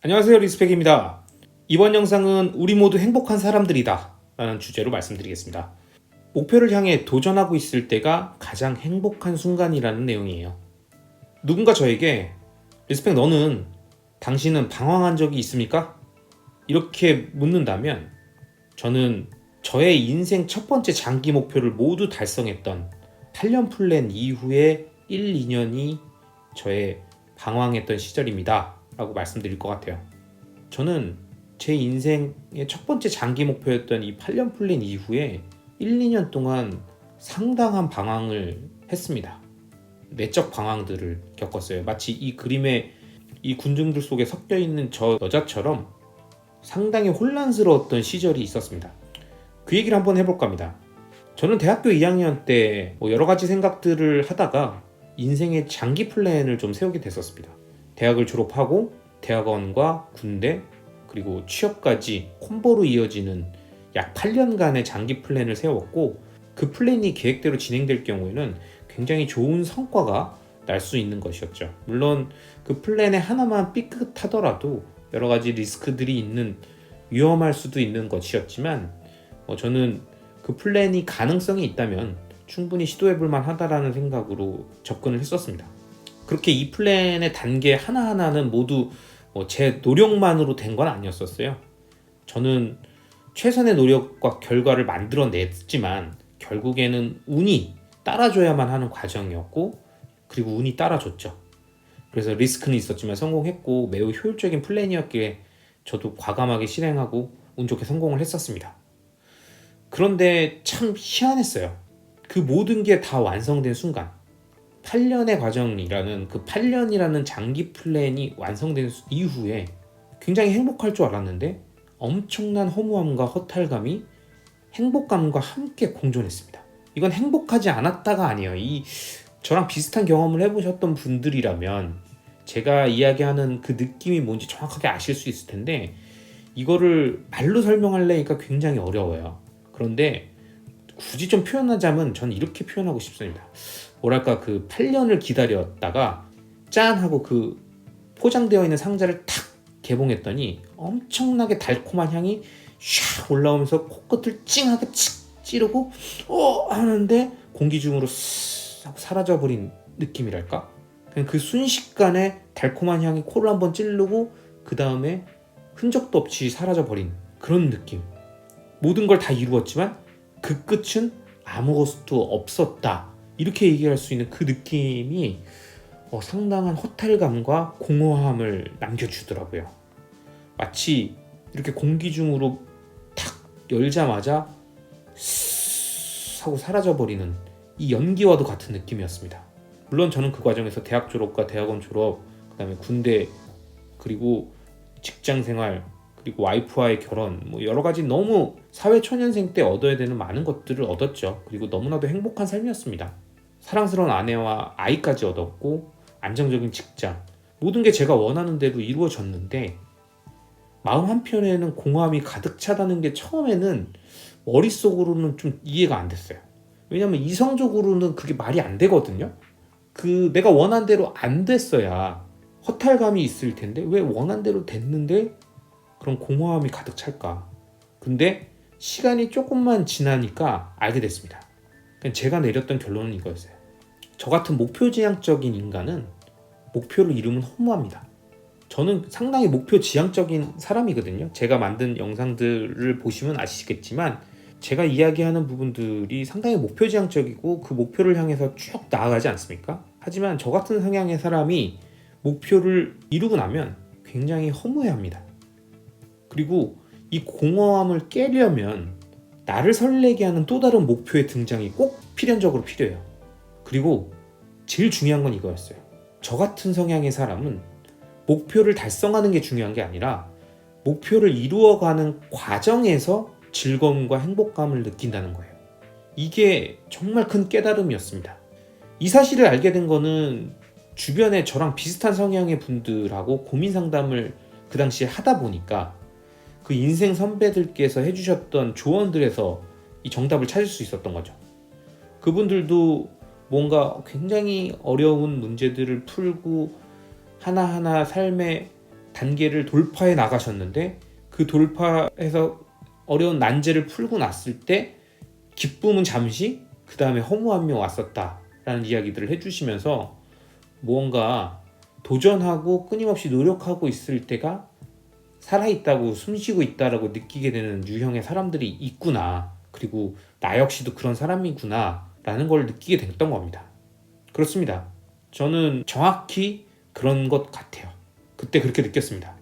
안녕하세요, 리스펙입니다. 이번 영상은 우리 모두 행복한 사람들이다 라는 주제로 말씀드리겠습니다. 목표를 향해 도전하고 있을 때가 가장 행복한 순간이라는 내용이에요. 누군가 저에게 리스펙 당신은 방황한 적이 있습니까? 이렇게 묻는다면 저는 저의 인생 첫 번째 장기 목표를 모두 달성했던 8년 플랜 이후에 1, 2년이 저의 방황했던 시절입니다 라고 말씀드릴 것 같아요. 저는 제 인생의 첫 번째 장기 목표였던 이 8년 플랜 이후에 1, 2년 동안 상당한 방황을 했습니다. 내적 방황들을 겪었어요. 마치 이 그림의 이 군중들 속에 섞여 있는 저 여자처럼 상당히 혼란스러웠던 시절이 있었습니다. 그 얘기를 한번 해볼까 합니다. 저는 대학교 2학년 때 여러 가지 생각들을 하다가 인생의 장기 플랜을 좀 세우게 됐었습니다. 대학을 졸업하고 대학원과 군대 그리고 취업까지 콤보로 이어지는 약 8년간의 장기 플랜을 세웠고, 그 플랜이 계획대로 진행될 경우에는 굉장히 좋은 성과가 날 수 있는 것이었죠. 물론 그 플랜에 하나만 삐끗하더라도 여러 가지 리스크들이 있는, 위험할 수도 있는 것이었지만 저는 그 플랜이 가능성이 있다면 충분히 시도해볼 만하다라는 생각으로 접근을 했었습니다. 그렇게 이 플랜의 단계 하나하나는 모두 제 노력만으로 된 건 아니었었어요. 저는 최선의 노력과 결과를 만들어냈지만 결국에는 운이 따라줘야만 하는 과정이었고, 그리고 운이 따라줬죠. 그래서 리스크는 있었지만 성공했고 매우 효율적인 플랜이었기에 저도 과감하게 실행하고 운 좋게 성공을 했었습니다. 그런데 참 희한했어요. 그 모든 게 다 완성된 순간, 8년의 과정이라는 그 8년이라는 장기 플랜이 완성된 이후에 굉장히 행복할 줄 알았는데 엄청난 허무함과 허탈감이 행복감과 함께 공존했습니다. 이건 행복하지 않았다가 아니에요. 저랑 비슷한 경험을 해보셨던 분들이라면 제가 이야기하는 그 느낌이 뭔지 정확하게 아실 수 있을 텐데, 이거를 말로 설명하려니까 굉장히 어려워요. 그런데 굳이 좀 표현하자면 저는 이렇게 표현하고 싶습니다. 뭐랄까, 그 8년을 기다렸다가 짠 하고 그 포장되어 있는 상자를 탁 개봉했더니 엄청나게 달콤한 향이 샥 올라오면서 코끝을 찡하게 찌르고 하는데 공기 중으로 쓱 하고 사라져버린 느낌이랄까? 그냥 그 순식간에 달콤한 향이 코를 한번 찌르고 그 다음에 흔적도 없이 사라져버린 그런 느낌. 모든 걸 다 이루었지만 그 끝은 아무것도 없었다, 이렇게 얘기할 수 있는 그 느낌이 상당한 허탈감과 공허함을 남겨주더라고요. 마치 이렇게 공기 중으로 탁 열자마자 스 하고 사라져버리는 이 연기와도 같은 느낌이었습니다. 물론 저는 그 과정에서 대학 졸업과 대학원 졸업, 그 다음에 군대, 그리고 직장생활, 그리고 와이프와의 결혼, 여러 가지 너무 사회 초년생 때 얻어야 되는 많은 것들을 얻었죠. 그리고 너무나도 행복한 삶이었습니다. 사랑스러운 아내와 아이까지 얻었고 안정적인 직장, 모든 게 제가 원하는 대로 이루어졌는데 마음 한편에는 공허함이 가득 차다는 게 처음에는 머릿속으로는 좀 이해가 안 됐어요. 왜냐면 이성적으로는 그게 말이 안 되거든요. 내가 원한 대로 안 됐어야 허탈감이 있을 텐데 왜 원한 대로 됐는데 그런 공허함이 가득 찰까? 근데 시간이 조금만 지나니까 알게 됐습니다. 제가 내렸던 결론은 이거였어요. 저 같은 목표지향적인 인간은 목표를 이루면 허무합니다. 저는 상당히 목표지향적인 사람이거든요. 제가 만든 영상들을 보시면 아시겠지만 제가 이야기하는 부분들이 상당히 목표지향적이고 그 목표를 향해서 쭉 나아가지 않습니까? 하지만 저 같은 성향의 사람이 목표를 이루고 나면 굉장히 허무해합니다. 그리고 이 공허함을 깨려면 나를 설레게 하는 또 다른 목표의 등장이 꼭 필연적으로 필요해요. 그리고 제일 중요한 건 이거였어요. 저 같은 성향의 사람은 목표를 달성하는 게 중요한 게 아니라 목표를 이루어가는 과정에서 즐거움과 행복감을 느낀다는 거예요. 이게 정말 큰 깨달음이었습니다. 이 사실을 알게 된 거는 주변에 저랑 비슷한 성향의 분들하고 고민 상담을 그 당시에 하다 보니까 그 인생 선배들께서 해주셨던 조언들에서 이 정답을 찾을 수 있었던 거죠. 그분들도 뭔가 굉장히 어려운 문제들을 풀고 하나하나 삶의 단계를 돌파해 나가셨는데 그 돌파해서 어려운 난제를 풀고 났을 때 기쁨은 잠시, 그 다음에 허무함이 왔었다라는 이야기들을 해주시면서 무언가 도전하고 끊임없이 노력하고 있을 때가 살아있다고, 숨쉬고 있다라고 느끼게 되는 유형의 사람들이 있구나, 그리고 나 역시도 그런 사람이구나 라는 걸 느끼게 됐던 겁니다. 그렇습니다. 저는 정확히 그런 것 같아요. 그때 그렇게 느꼈습니다.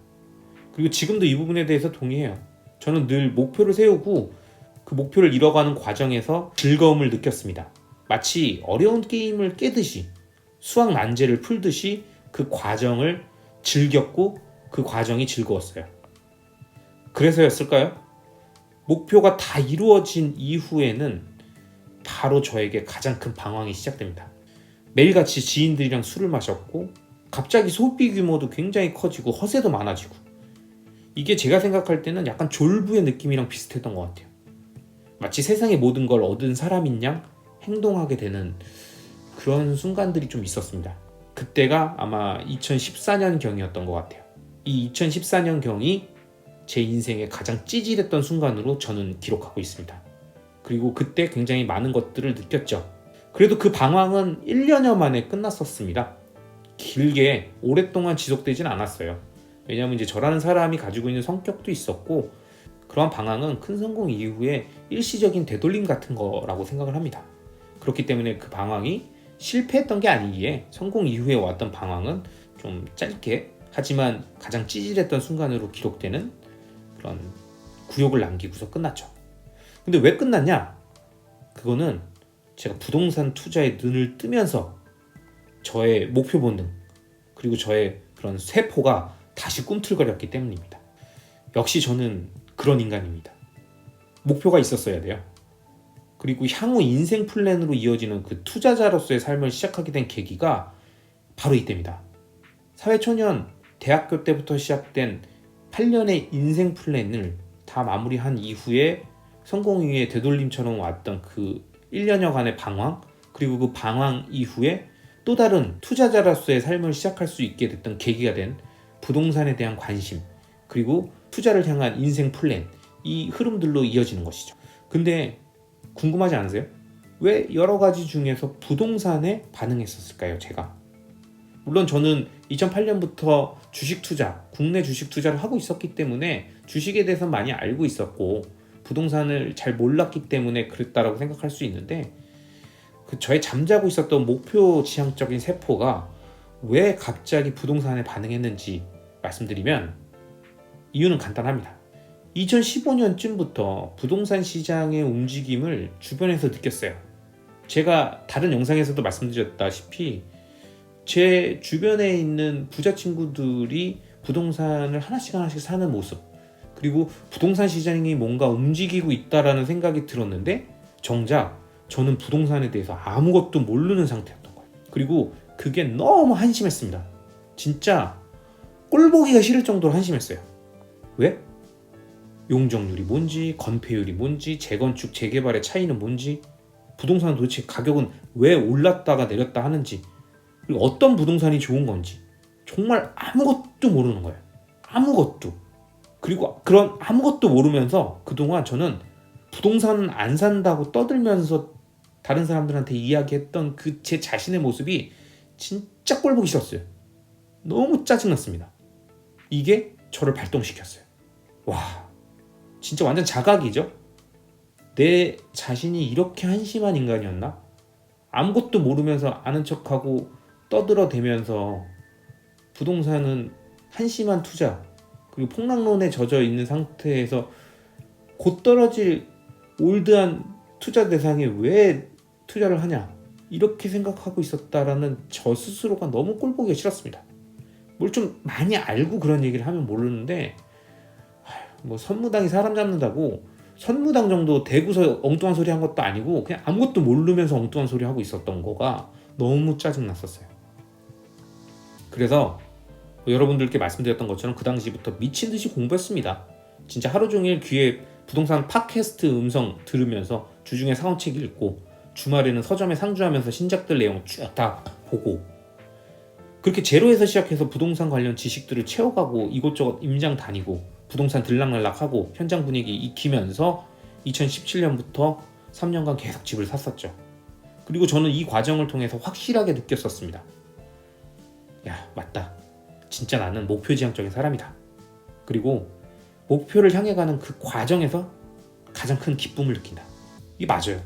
그리고 지금도 이 부분에 대해서 동의해요. 저는 늘 목표를 세우고 그 목표를 이뤄가는 과정에서 즐거움을 느꼈습니다. 마치 어려운 게임을 깨듯이, 수학 난제를 풀듯이 그 과정을 즐겼고 그 과정이 즐거웠어요. 그래서였을까요? 목표가 다 이루어진 이후에는 바로 저에게 가장 큰 방황이 시작됩니다. 매일같이 지인들이랑 술을 마셨고 갑자기 소비 규모도 굉장히 커지고 허세도 많아지고, 이게 제가 생각할 때는 약간 졸부의 느낌이랑 비슷했던 것 같아요. 마치 세상의 모든 걸 얻은 사람인 양 행동하게 되는 그런 순간들이 좀 있었습니다. 그때가 아마 2014년경이었던 것 같아요. 이 2014년경이 제 인생의 가장 찌질했던 순간으로 저는 기록하고 있습니다. 그리고 그때 굉장히 많은 것들을 느꼈죠. 그래도 그 방황은 1년여 만에 끝났었습니다. 길게 오랫동안 지속되진 않았어요. 왜냐하면 이제 저라는 사람이 가지고 있는 성격도 있었고, 그러한 방황은 큰 성공 이후에 일시적인 되돌림 같은 거라고 생각을 합니다. 그렇기 때문에 그 방황이 실패했던 게 아니기에 성공 이후에 왔던 방황은 좀 짧게, 하지만 가장 찌질했던 순간으로 기록되는 그런 구욕을 남기고서 끝났죠. 근데 왜 끝났냐? 그거는 제가 부동산 투자에 눈을 뜨면서 저의 목표 본능, 그리고 저의 그런 세포가 다시 꿈틀거렸기 때문입니다. 역시 저는 그런 인간입니다. 목표가 있었어야 돼요. 그리고 향후 인생 플랜으로 이어지는 그 투자자로서의 삶을 시작하게 된 계기가 바로 이때입니다. 사회초년 대학교 때부터 시작된 8년의 인생 플랜을 다 마무리한 이후에 성공 이후에 되돌림처럼 왔던 그 1년여간의 방황, 그리고 그 방황 이후에 또 다른 투자자로서의 삶을 시작할 수 있게 됐던 계기가 된 부동산에 대한 관심, 그리고 투자를 향한 인생 플랜, 이 흐름들로 이어지는 것이죠. 근데 궁금하지 않으세요? 왜 여러 가지 중에서 부동산에 반응했었을까요, 제가? 물론 저는 2008년부터 주식 투자, 국내 주식 투자를 하고 있었기 때문에 주식에 대해서 많이 알고 있었고 부동산을 잘 몰랐기 때문에 그랬다라고 생각할 수 있는데, 그 저의 잠자고 있었던 목표 지향적인 세포가 왜 갑자기 부동산에 반응했는지 말씀드리면, 이유는 간단합니다. 2015년쯤부터 부동산 시장의 움직임을 주변에서 느꼈어요. 제가 다른 영상에서도 말씀드렸다시피 제 주변에 있는 부자 친구들이 부동산을 하나씩 사는 모습, 그리고 부동산 시장이 뭔가 움직이고 있다라는 생각이 들었는데 정작 저는 부동산에 대해서 아무것도 모르는 상태였던 거예요. 그리고 그게 너무 한심했습니다. 진짜 꼴보기가 싫을 정도로 한심했어요. 왜? 용적률이 뭔지, 건폐율이 뭔지, 재건축, 재개발의 차이는 뭔지, 부동산 도대체 가격은 왜 올랐다가 내렸다 하는지, 그리고 어떤 부동산이 좋은 건지 정말 아무것도 모르는 거예요. 아무것도. 그리고 그런 아무것도 모르면서 그동안 저는 부동산은 안 산다고 떠들면서 다른 사람들한테 이야기했던 그 제 자신의 모습이 진짜 꼴보기 싫었어요. 너무 짜증났습니다. 이게 저를 발동시켰어요. 와, 진짜 완전 자각이죠? 내 자신이 이렇게 한심한 인간이었나? 아무것도 모르면서 아는 척하고 떠들어대면서 부동산은 한심한 투자, 그리고 폭락론에 젖어 있는 상태에서 곧 떨어질 올드한 투자 대상에 왜 투자를 하냐, 이렇게 생각하고 있었다라는 저 스스로가 너무 꼴보기가 싫었습니다. 뭘 좀 많이 알고 그런 얘기를 하면 모르는데, 뭐 선무당이 사람 잡는다고 선무당 정도 대구서 엉뚱한 소리 한 것도 아니고 그냥 아무것도 모르면서 엉뚱한 소리 하고 있었던 거가 너무 짜증났었어요. 그래서 여러분들께 말씀드렸던 것처럼 그 당시부터 미친 듯이 공부했습니다. 진짜 하루 종일 귀에 부동산 팟캐스트 음성 들으면서 주중에 사원책 읽고 주말에는 서점에 상주하면서 신작들 내용 쭉 다 보고, 그렇게 제로에서 시작해서 부동산 관련 지식들을 채워가고 이곳저곳 임장 다니고 부동산 들락날락하고 현장 분위기 익히면서 2017년부터 3년간 계속 집을 샀었죠. 그리고 저는 이 과정을 통해서 확실하게 느꼈었습니다. 야, 맞다. 진짜 나는 목표지향적인 사람이다. 그리고 목표를 향해 가는 그 과정에서 가장 큰 기쁨을 느낀다. 이게 맞아요.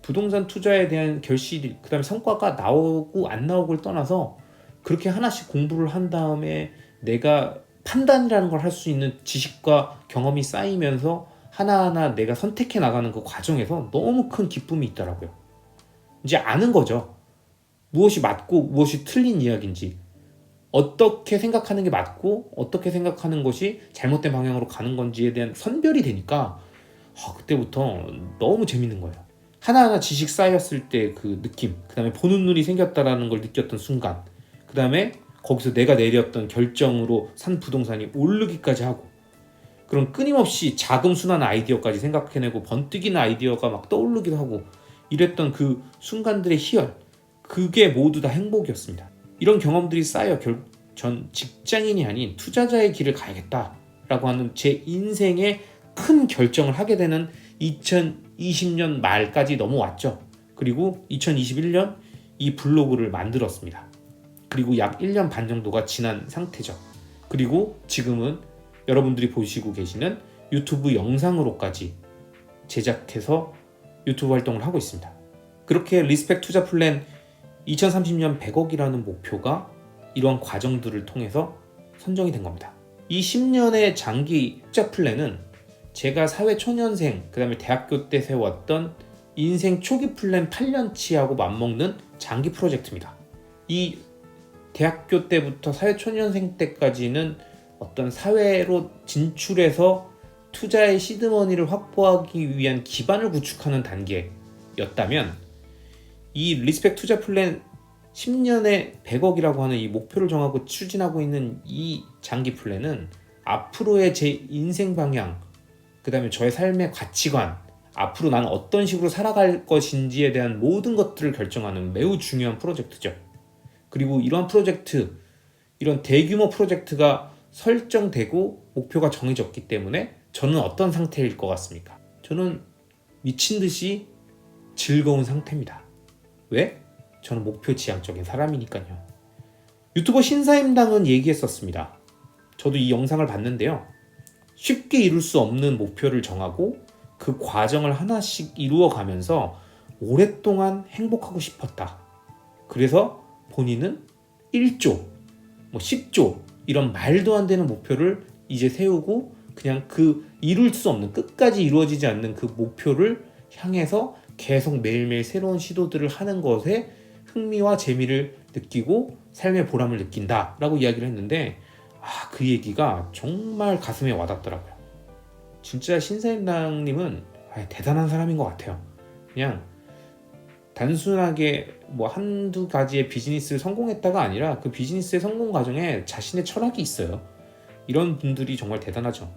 부동산 투자에 대한 결실이, 그 다음에 성과가 나오고 안 나오고를 떠나서 그렇게 하나씩 공부를 한 다음에 내가 판단이라는 걸 할 수 있는 지식과 경험이 쌓이면서 하나하나 내가 선택해 나가는 그 과정에서 너무 큰 기쁨이 있더라고요. 이제 아는 거죠. 무엇이 맞고 무엇이 틀린 이야기인지, 어떻게 생각하는 게 맞고 어떻게 생각하는 것이 잘못된 방향으로 가는 건지에 대한 선별이 되니까 그때부터 너무 재밌는 거예요. 하나하나 지식 쌓였을 때 그 느낌, 그 다음에 보는 눈이 생겼다라는 걸 느꼈던 순간, 그 다음에 거기서 내가 내렸던 결정으로 산 부동산이 오르기까지 하고, 그런 끊임없이 자금순환 아이디어까지 생각해내고 번뜩이는 아이디어가 막 떠오르기도 하고 이랬던 그 순간들의 희열, 그게 모두 다 행복이었습니다. 이런 경험들이 쌓여 전 직장인이 아닌 투자자의 길을 가야겠다라고 하는 제 인생의 큰 결정을 하게 되는 2020년 말까지 넘어왔죠. 그리고 2021년 이 블로그를 만들었습니다. 그리고 약 1년 반 정도가 지난 상태죠. 그리고 지금은 여러분들이 보시고 계시는 유튜브 영상으로까지 제작해서 유튜브 활동을 하고 있습니다. 그렇게 리스펙 투자 플랜 2030년 100억이라는 목표가 이런 과정들을 통해서 선정이 된 겁니다. 이 10년의 장기 투자 플랜은 제가 사회 초년생, 그 다음에 대학교 때 세웠던 인생 초기 플랜 8년치하고 맞먹는 장기 프로젝트입니다. 이 대학교 때부터 사회 초년생 때까지는 어떤 사회로 진출해서 투자의 시드머니를 확보하기 위한 기반을 구축하는 단계였다면, 이 리스펙 투자 플랜 10년에 100억이라고 하는 이 목표를 정하고 추진하고 있는 이 장기 플랜은 앞으로의 제 인생 방향, 그 다음에 저의 삶의 가치관, 앞으로 나는 어떤 식으로 살아갈 것인지에 대한 모든 것들을 결정하는 매우 중요한 프로젝트죠. 그리고 이러한 프로젝트, 이런 대규모 프로젝트가 설정되고 목표가 정해졌기 때문에 저는 어떤 상태일 것 같습니까? 저는 미친 듯이 즐거운 상태입니다. 왜? 저는 목표 지향적인 사람이니까요. 유튜버 신사임당은 얘기했었습니다. 저도 이 영상을 봤는데요. 쉽게 이룰 수 없는 목표를 정하고 그 과정을 하나씩 이루어가면서 오랫동안 행복하고 싶었다. 그래서 본인은 1조, 10조 이런 말도 안 되는 목표를 이제 세우고 그냥 그 이룰 수 없는, 끝까지 이루어지지 않는 그 목표를 향해서 계속 매일매일 새로운 시도들을 하는 것에 흥미와 재미를 느끼고 삶의 보람을 느낀다라고 이야기를 했는데, 그 얘기가 정말 가슴에 와닿더라고요. 진짜 신사임당님은 대단한 사람인 것 같아요. 그냥 단순하게 한두 가지의 비즈니스를 성공했다가 아니라 그 비즈니스의 성공 과정에 자신의 철학이 있어요. 이런 분들이 정말 대단하죠.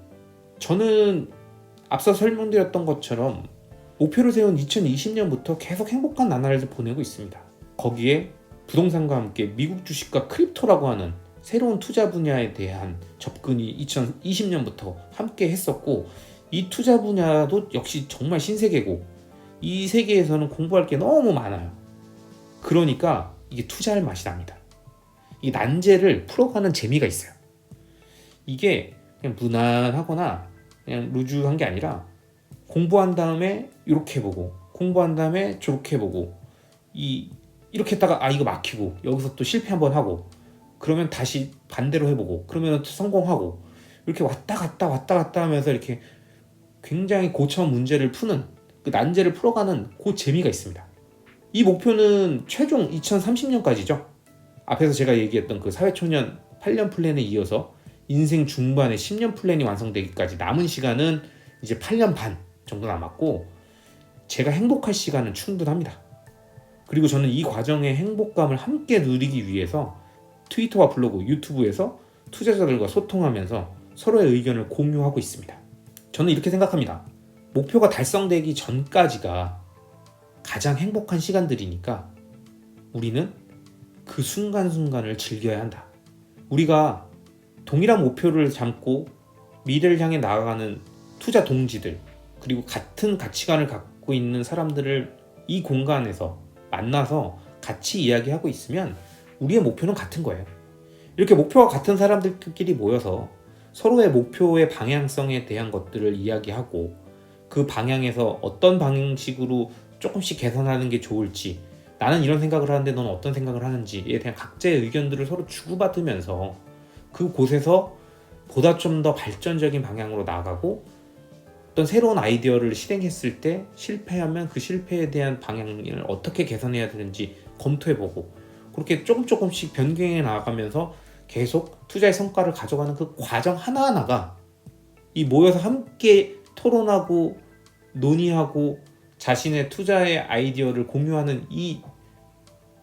저는 앞서 설명드렸던 것처럼 목표를 세운 2020년부터 계속 행복한 나날을 보내고 있습니다. 거기에 부동산과 함께 미국 주식과 크립토라고 하는 새로운 투자 분야에 대한 접근이 2020년부터 함께 했었고, 이 투자 분야도 역시 정말 신세계고 이 세계에서는 공부할 게 너무 많아요. 그러니까 이게 투자할 맛이 납니다. 이 난제를 풀어가는 재미가 있어요. 이게 그냥 무난하거나 그냥 루즈한 게 아니라 공부한 다음에 이렇게 해보고 공부한 다음에 저렇게 해보고 이렇게 했다가 이거 막히고 여기서 또 실패 한번 하고 그러면 다시 반대로 해보고 그러면 또 성공하고 이렇게 왔다 갔다 하면서 이렇게 굉장히 고차원 문제를 푸는 그 난제를 풀어가는 그 재미가 있습니다. 이 목표는 최종 2030년까지죠. 앞에서 제가 얘기했던 그 사회초년 8년 플랜에 이어서 인생 중반의 10년 플랜이 완성되기까지 남은 시간은 이제 8년 반 정도 남았고, 제가 행복할 시간은 충분합니다. 그리고 저는 이 과정의 행복감을 함께 누리기 위해서 트위터와 블로그, 유튜브에서 투자자들과 소통하면서 서로의 의견을 공유하고 있습니다. 저는 이렇게 생각합니다. 목표가 달성되기 전까지가 가장 행복한 시간들이니까 우리는 그 순간순간을 즐겨야 한다. 우리가 동일한 목표를 잡고 미래를 향해 나아가는 투자 동지들, 그리고 같은 가치관을 갖고 있는 사람들을 이 공간에서 만나서 같이 이야기하고 있으면 우리의 목표는 같은 거예요. 이렇게 목표가 같은 사람들끼리 모여서 서로의 목표의 방향성에 대한 것들을 이야기하고 그 방향에서 어떤 방식으로 조금씩 개선하는 게 좋을지, 나는 이런 생각을 하는데 넌 어떤 생각을 하는지에 대한 각자의 의견들을 서로 주고받으면서 그곳에서 보다 좀 더 발전적인 방향으로 나아가고, 어떤 새로운 아이디어를 실행했을 때 실패하면 그 실패에 대한 방향을 어떻게 개선해야 되는지 검토해보고, 그렇게 조금씩 변경해 나아가면서 계속 투자의 성과를 가져가는 그 과정 하나하나가 이 모여서 함께 토론하고 논의하고 자신의 투자의 아이디어를 공유하는 이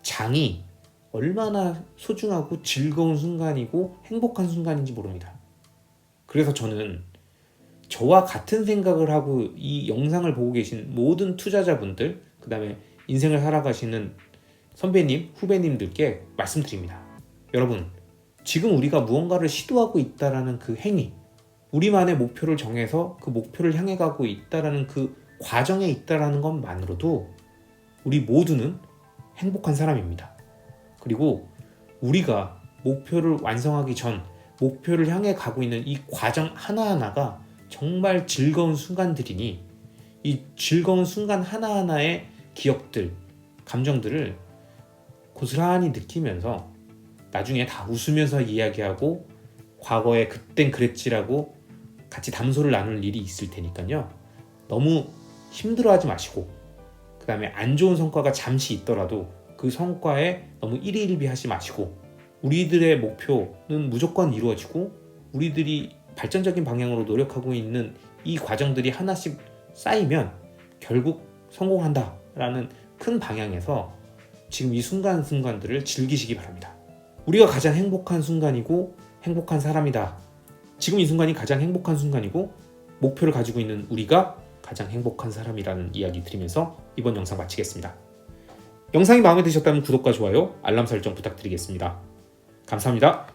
장이 얼마나 소중하고 즐거운 순간이고 행복한 순간인지 모릅니다. 그래서 저는 저와 같은 생각을 하고 이 영상을 보고 계신 모든 투자자분들, 그 다음에 인생을 살아가시는 선배님, 후배님들께 말씀드립니다. 여러분, 지금 우리가 무언가를 시도하고 있다라는 그 행위, 우리만의 목표를 정해서 그 목표를 향해 가고 있다라는 그 과정에 있다라는 것만으로도 우리 모두는 행복한 사람입니다. 그리고 우리가 목표를 완성하기 전 목표를 향해 가고 있는 이 과정 하나하나가 정말 즐거운 순간들이니 이 즐거운 순간 하나하나의 기억들, 감정들을 고스란히 느끼면서 나중에 다 웃으면서 이야기하고 과거에 그땐 그랬지라고 같이 담소를 나눌 일이 있을 테니까요. 너무 힘들어하지 마시고, 그 다음에 안 좋은 성과가 잠시 있더라도 그 성과에 너무 일희일비하지 마시고, 우리들의 목표는 무조건 이루어지고 우리들이 발전적인 방향으로 노력하고 있는 이 과정들이 하나씩 쌓이면 결국 성공한다라는 큰 방향에서 지금 이 순간순간들을 즐기시기 바랍니다. 우리가 가장 행복한 순간이고 행복한 사람이다. 지금 이 순간이 가장 행복한 순간이고 목표를 가지고 있는 우리가 가장 행복한 사람이라는 이야기 드리면서 이번 영상 마치겠습니다. 영상이 마음에 드셨다면 구독과 좋아요, 알람 설정 부탁드리겠습니다. 감사합니다.